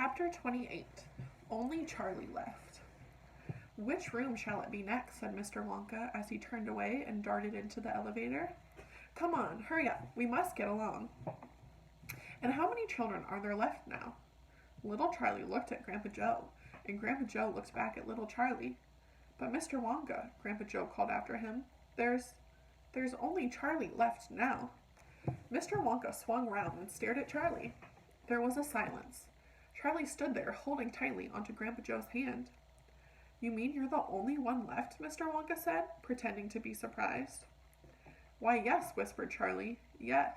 Chapter 28. Only Charlie Left. Which room shall it be next? Said Mr. Wonka as he turned away and darted into the elevator. Come on, hurry up. We must get along. And how many children are there left now? Little Charlie looked at Grandpa Joe, and Grandpa Joe looked back at little Charlie. But Mr. Wonka, Grandpa Joe called after him, there's only Charlie left now. Mr. Wonka swung round and stared at Charlie. There was a silence. Charlie stood there, holding tightly onto Grandpa Joe's hand. You mean you're the only one left? Mr. Wonka said, pretending to be surprised. Why, yes, whispered Charlie. Yes.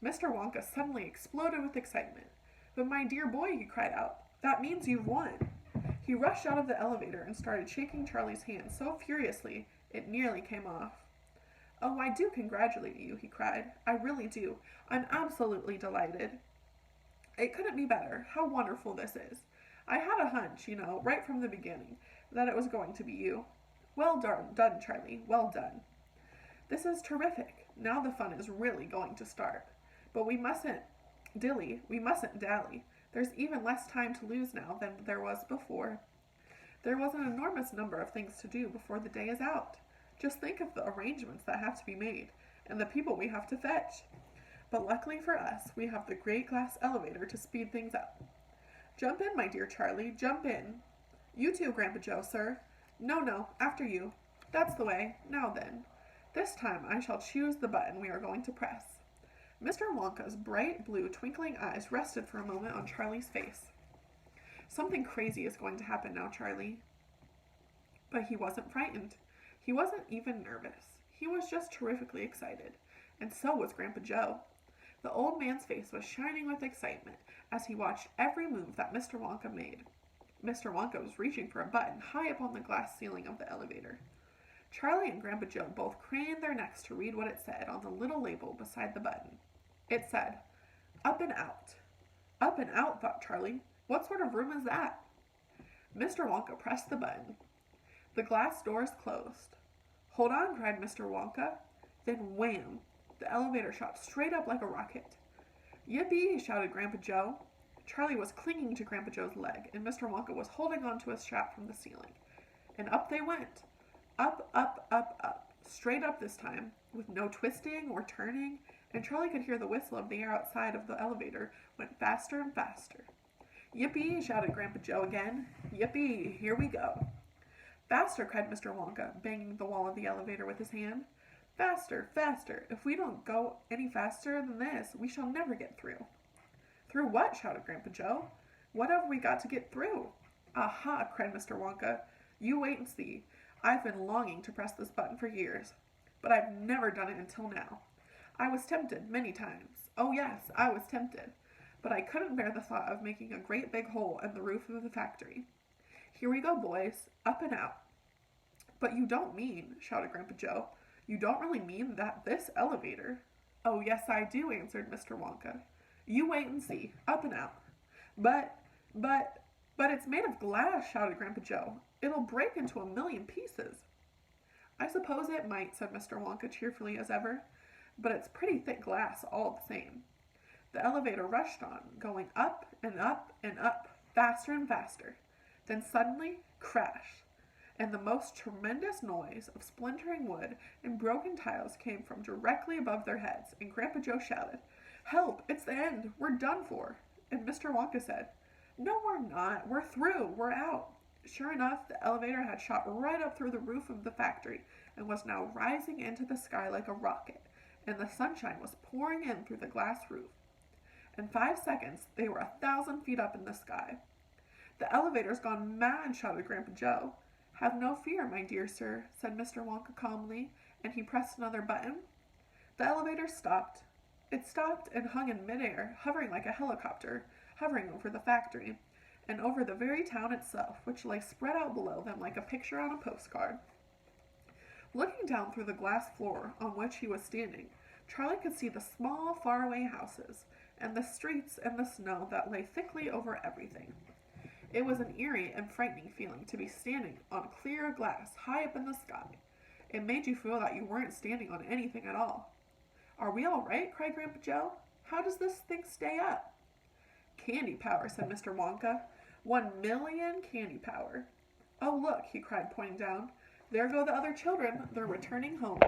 Mr. Wonka suddenly exploded with excitement. But my dear boy, he cried out, that means you've won. He rushed out of the elevator and started shaking Charlie's hand so furiously it nearly came off. Oh, I do congratulate you, he cried. I really do. I'm absolutely delighted. It couldn't be better. How wonderful this is. I had a hunch, right from the beginning, that it was going to be you. Well done, Charlie. Well done. This is terrific. Now the fun is really going to start. But we mustn't dally. There's even less time to lose now than there was before. There was an enormous number of things to do before the day is out. Just think of the arrangements that have to be made, and the people we have to fetch. But luckily for us, we have the great glass elevator to speed things up. Jump in, my dear Charlie, jump in. You too, Grandpa Joe, sir. No, after you. That's the way. Now then. This time I shall choose the button we are going to press. Mr. Wonka's bright blue twinkling eyes rested for a moment on Charlie's face. Something crazy is going to happen now, Charlie. But he wasn't frightened. He wasn't even nervous. He was just terrifically excited. And so was Grandpa Joe. The old man's face was shining with excitement as he watched every move that Mr. Wonka made. Mr. Wonka was reaching for a button high up on the glass ceiling of the elevator. Charlie and Grandpa Joe both craned their necks to read what it said on the little label beside the button. It said, Up and Out. Up and out, thought Charlie. What sort of room is that? Mr. Wonka pressed the button. The glass doors closed. Hold on, cried Mr. Wonka. Then wham! The elevator shot straight up like a rocket. Yippee! Shouted Grandpa Joe. Charlie was clinging to Grandpa Joe's leg, and Mr. Wonka was holding on to a strap from the ceiling. And up they went. Up, up, up, up. Straight up this time, with no twisting or turning, and Charlie could hear the whistle of the air outside of the elevator went faster and faster. Yippee! Shouted Grandpa Joe again. Yippee! Here we go. Faster! Cried Mr. Wonka, banging the wall of the elevator with his hand. Faster, faster. If we don't go any faster than this, we shall never get through. Through what? Shouted Grandpa Joe. What have we got to get through? Aha, cried Mr. Wonka. You wait and see. I've been longing to press this button for years, but I've never done it until now. I was tempted many times. Oh yes, I was tempted. But I couldn't bear the thought of making a great big hole in the roof of the factory. Here we go, boys. Up and out. But you don't mean, shouted Grandpa Joe, you don't really mean that this elevator? Oh, yes, I do, answered Mr. Wonka. You wait and see. Up and out. But it's made of glass, shouted Grandpa Joe. It'll break into 1,000,000 pieces. I suppose it might, said Mr. Wonka cheerfully as ever, but it's pretty thick glass all the same. The elevator rushed on, going up and up and up, faster and faster. Then suddenly, crash! And the most tremendous noise of splintering wood and broken tiles came from directly above their heads, and Grandpa Joe shouted, Help! It's the end! We're done for! And Mr. Wonka said, No, we're not! We're through! We're out! Sure enough, the elevator had shot right up through the roof of the factory and was now rising into the sky like a rocket, and the sunshine was pouring in through the glass roof. In 5 seconds, they were 1,000 feet up in the sky. The elevator's gone mad, shouted Grandpa Joe. Have no fear, my dear sir, said Mr. Wonka calmly, and he pressed another button. The elevator stopped. It stopped and hung in midair, hovering like a helicopter, hovering over the factory, and over the very town itself, which lay spread out below them like a picture on a postcard. Looking down through the glass floor on which he was standing, Charlie could see the small, faraway houses, and the streets and the snow that lay thickly over everything. It was an eerie and frightening feeling to be standing on clear glass high up in the sky. It made you feel that you weren't standing on anything at all. Are we all right? Cried Grandpa Joe. How does this thing stay up? Candy power, said Mr. Wonka. 1,000,000 candy power. Oh, look, he cried, pointing down. There go the other children. They're returning home.